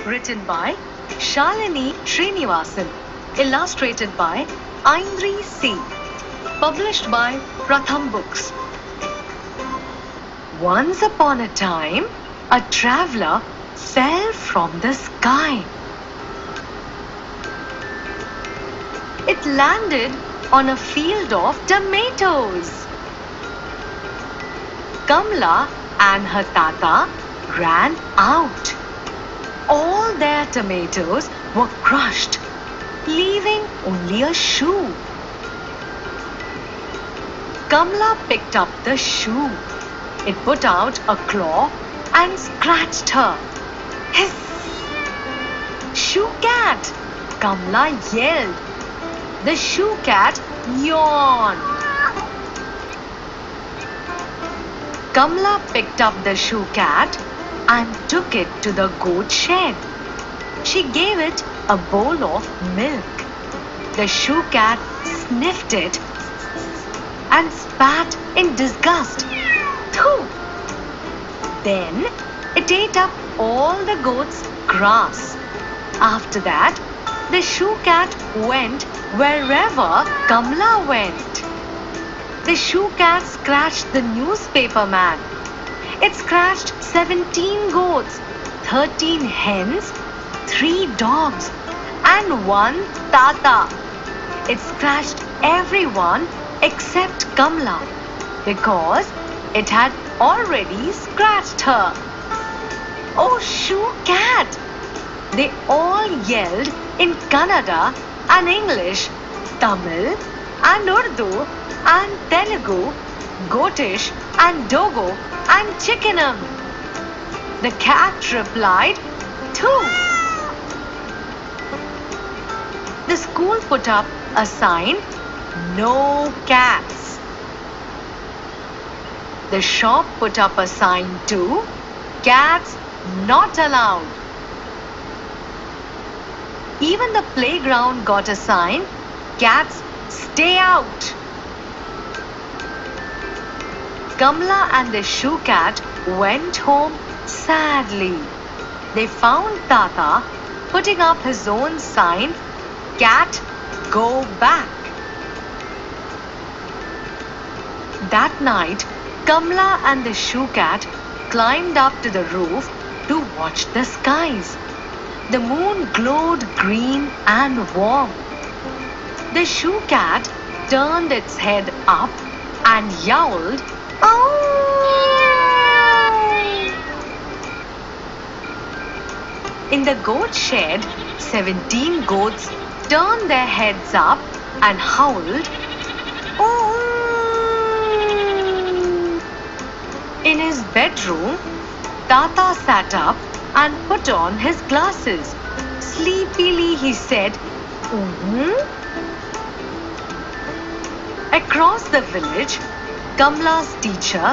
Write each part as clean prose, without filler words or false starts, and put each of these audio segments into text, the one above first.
Written by Shalini Srinivasan. Illustrated by Aindri C. Published by Pratham Books. Once upon a time, a traveler fell from the sky. It landed on a field of tomatoes. Kamla and her tata ran out. All their tomatoes were crushed, leaving only a shoe. Kamla picked up the shoe. It put out a claw and scratched her. Hiss! Shoe cat! Kamla yelled. The shoe cat yawned. Kamla picked up the shoe cat and took it to the goat shed. She gave it a bowl of milk. The shoe cat sniffed it and spat in disgust. Thoo! Then it ate up all the goat's grass. After that, the shoe cat went wherever Kamla went. The shoe cat scratched the newspaper man. It scratched 17 goats, 13 hens, 3 dogs, and 1 tata. It scratched everyone except Kamla because it had already scratched her. Oh, shoe cat! They all yelled in Kannada and English, Tamil and Urdu and Telugu, Gotish and Dogo and Chickenham. The cat replied, too. The school put up a sign, no cats. The shop put up a sign too, cats not allowed. Even the playground got a sign, cats stay out. Kamla and the shoe cat went home sadly. They found Tata putting up his own sign, cat go back. That night, Kamla and the shoe cat climbed up to the roof to watch the skies. The moon glowed green and warm. The shoe cat turned its head up and yowled, "Oh!" In the goat shed, 17 goats turned their heads up and howled, "Oh!" In his bedroom, Tata sat up and put on his glasses. Sleepily he said, Across the village, Kamla's teacher,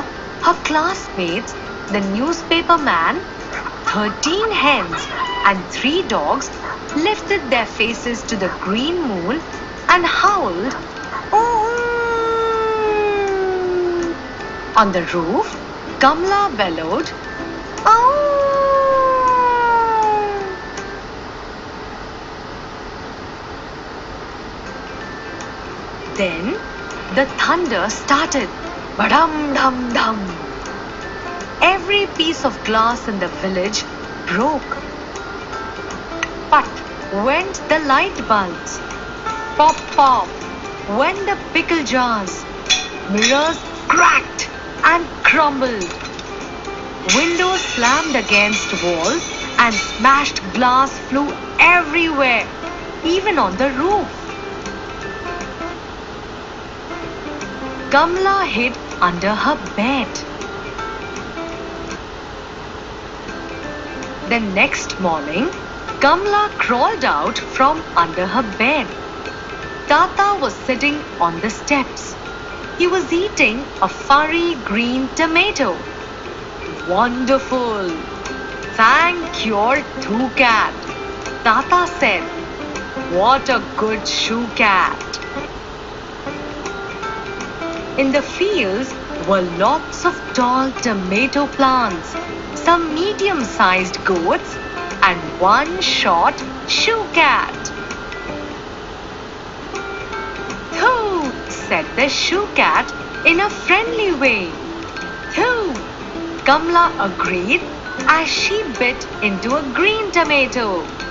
her classmates, the newspaper man, 13 hens and 3 dogs lifted their faces to the green moon and howled, "Oh!" On the roof, Kamla bellowed, "Oh!" Then the thunder started. Ba-dum-dum-dum. Every piece of glass in the village broke. But went the light bulbs. Pop, pop went the pickle jars. Mirrors cracked and crumbled. Windows slammed against walls and smashed glass flew everywhere, even on the roof. Kamla hid under her bed. The next morning, Kamla crawled out from under her bed. Tata was sitting on the steps. He was eating a furry green tomato. Wonderful! Thank your shoe cat, Tata said. What a good shoe cat! In the fields were lots of tall tomato plants, some medium-sized goats and one short shoe cat. Thoo, said the shoe cat in a friendly way. Thoo, Kamla agreed as she bit into a green tomato.